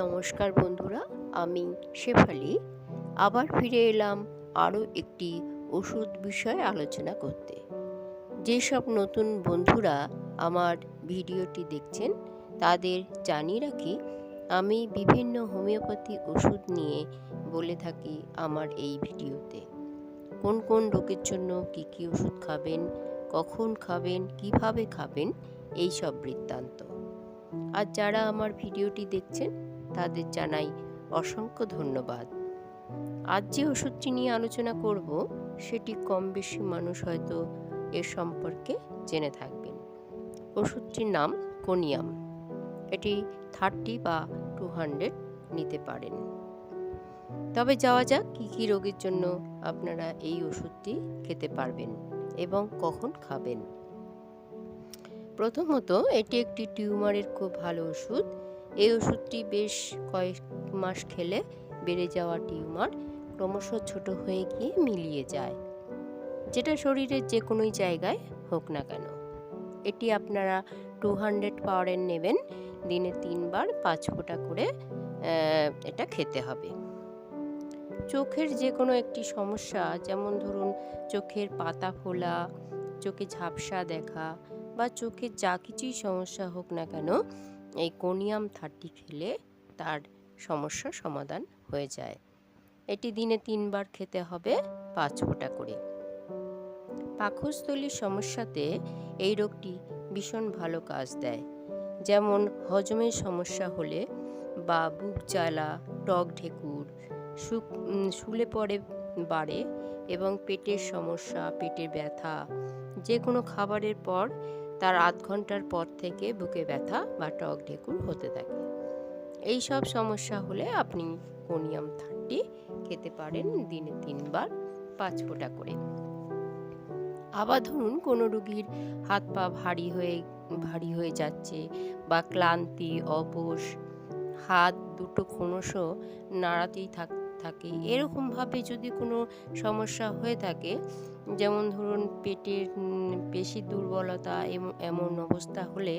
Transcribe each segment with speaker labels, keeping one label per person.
Speaker 1: নমস্কার বন্ধুরা, আমি শেফালি আবার ফিরে এলাম আরও একটি ওষুধ বিষয়ে আলোচনা করতে। যেসব নতুন বন্ধুরা আমার ভিডিওটি দেখছেন তাদের জানিয়ে রাখি, আমি বিভিন্ন হোমিওপ্যাথি ওষুধ নিয়ে বলে থাকি আমার এই ভিডিওতে। কোন কোন রোগের জন্য কী কী ওষুধ খাবেন, কখন খাবেন, কিভাবে খাবেন, এই সব বৃত্তান্ত। আর যারা আমার ভিডিওটি দেখছেন তাদের জানাই অসংখ্য ধন্যবাদ। আজ যে ওষুধটি নিয়ে আলোচনা করব সেটি কম বেশি মানুষ হয়তো এর সম্পর্কে জেনে থাকবেন। ওষুধটির নাম কোনিয়াম। এটি 30 বা 200 নিতে পারেন। তবে যাওয়া যাক কী কী রোগের জন্য আপনারা এই ওষুধটি খেতে পারবেন এবং কখন খাবেন। প্রথমত, এটি একটি টিউমারের খুব ভালো ওষুধ। এই ওষুধটি বেশ কয়েক মাস খেলে বেড়ে যাওয়া টিউমার ক্রমশ ছোট হয়ে গিয়ে মিলিয়ে যায়, যেটা শরীরের যে কোনো জায়গায় হোক না কেন। এটি আপনারা 200 পাওয়ারের নেবেন। দিনে 3 বার 5 ফোঁটা করে এটা খেতে হবে। চোখের যে কোনো একটি সমস্যা, যেমন ধরুন চোখের পাতা ফোলা, চোখে ঝাপসা দেখা বা চোখের যা কিছুই সমস্যা হোক না কেন, এই কোনিয়াম 30 খেলে তার সমস্যার সমাধান হয়ে যায়। এটি দিনে 3 বার খেতে হবে 5 ফোঁটা করে। পাকস্থলীর সমস্যাতে এই রোগটি ভীষণ ভালো কাজ দেয়। যেমন হজমের সমস্যা হলে বা বুক জ্বালা, টক ঢেকুর, শুলে পড়ে বাড়ে এবং পেটের সমস্যা, পেটের ব্যথা, যে কোনো খাবারের পর তার আধ ঘন্টার পর থেকে বুকে ব্যথা বা টক ঢেকুর হতে থাকে। এই সব সমস্যা হলে আপনি কোনিয়াম 30 খেতে পারেন দিনে 3 বার 5 ফোঁটা করে। আবার ধরুন কোনো রোগীর হাত পা ভারী হয়ে যাচ্ছে বা ক্লান্তি, অবশ, হাত দুটো ক্রমশ নাড়াতেই থাকে, এরকমভাবে যদি কোনো সমস্যা হয়ে থাকে, যেমন ধরুন পেটের পেশি দুর্বলতা, এমন অবস্থা হলে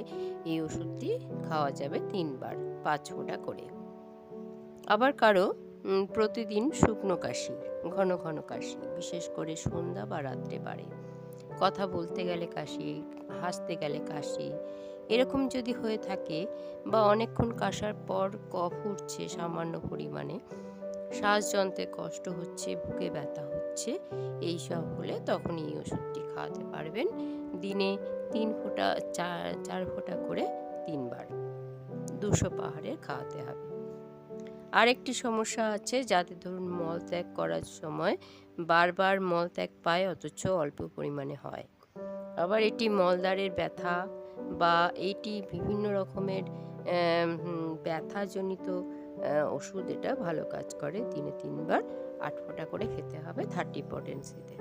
Speaker 1: এই ওষুধটি খাওয়া যাবে 3 বার 5 ফোঁটা করে। আবার কারো প্রতিদিন শুকনো কাশি, ঘন ঘন কাশি, বিশেষ করে সন্ধ্যা বা রাত্রে বাড়ে, কথা বলতে গেলে কাশি, হাসতে গেলে কাশি, এরকম যদি হয়ে থাকে বা অনেকক্ষণ কাশার পর কফ উঠছে সামান্য পরিমাণে, শ্বাসযন্ত্রে কষ্ট হচ্ছে, বুকে ব্যথা হচ্ছে, এই সব হলে তখন এই ওষুধটি খাওয়াতে পারবেন দিনে 3 ফোঁটা 4 ফোঁটা করে 3 বার 200 পাহাড়ের খাওয়াতে হবে। আরেকটি সমস্যা আছে, যাতে ধরুন মলত্যাগ করার সময় বারবার মলত্যাগ পায় অথচ অল্প পরিমাণে হয়। আবার এটি মলদ্বারের ব্যথা বা এটি বিভিন্ন রকমের ব্যথাজনিত ওষুধ এটা ভালো কাজ করে। দিনে 3 বার 8 ফোঁটা করে খেতে হবে 30 পটেন্সিতে।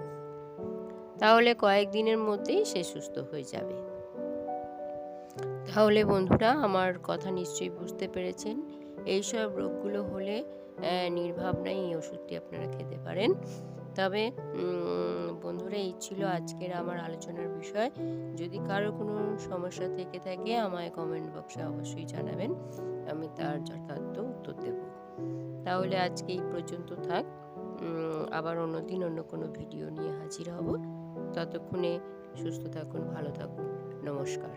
Speaker 1: তাহলে কয়েকদিনের মধ্যেই সে সুস্থ হয়ে যাবে। তাহলে বন্ধুরা, আমার কথা নিশ্চয়ই বুঝতে পেরেছেন। এইসব রোগগুলো হলে নির্ভাবনায় এই ওষুধটি আপনারা খেতে পারেন। তবে বন্ধুরা, এই ছিল আজকের আমার আলোচনার বিষয়। যদি কারো কোনো সমস্যা থেকে থাকে আমায় কমেন্ট বক্সে অবশ্যই জানাবেন, আমি তার যথার্থ উত্তর দেব। তাহলে আজকে এই পর্যন্ত থাক। আবার অন্যদিন অন্য কোনো ভিডিও নিয়ে হাজির হব। ততক্ষণে সুস্থ থাকুন, ভালো থাকুন। নমস্কার।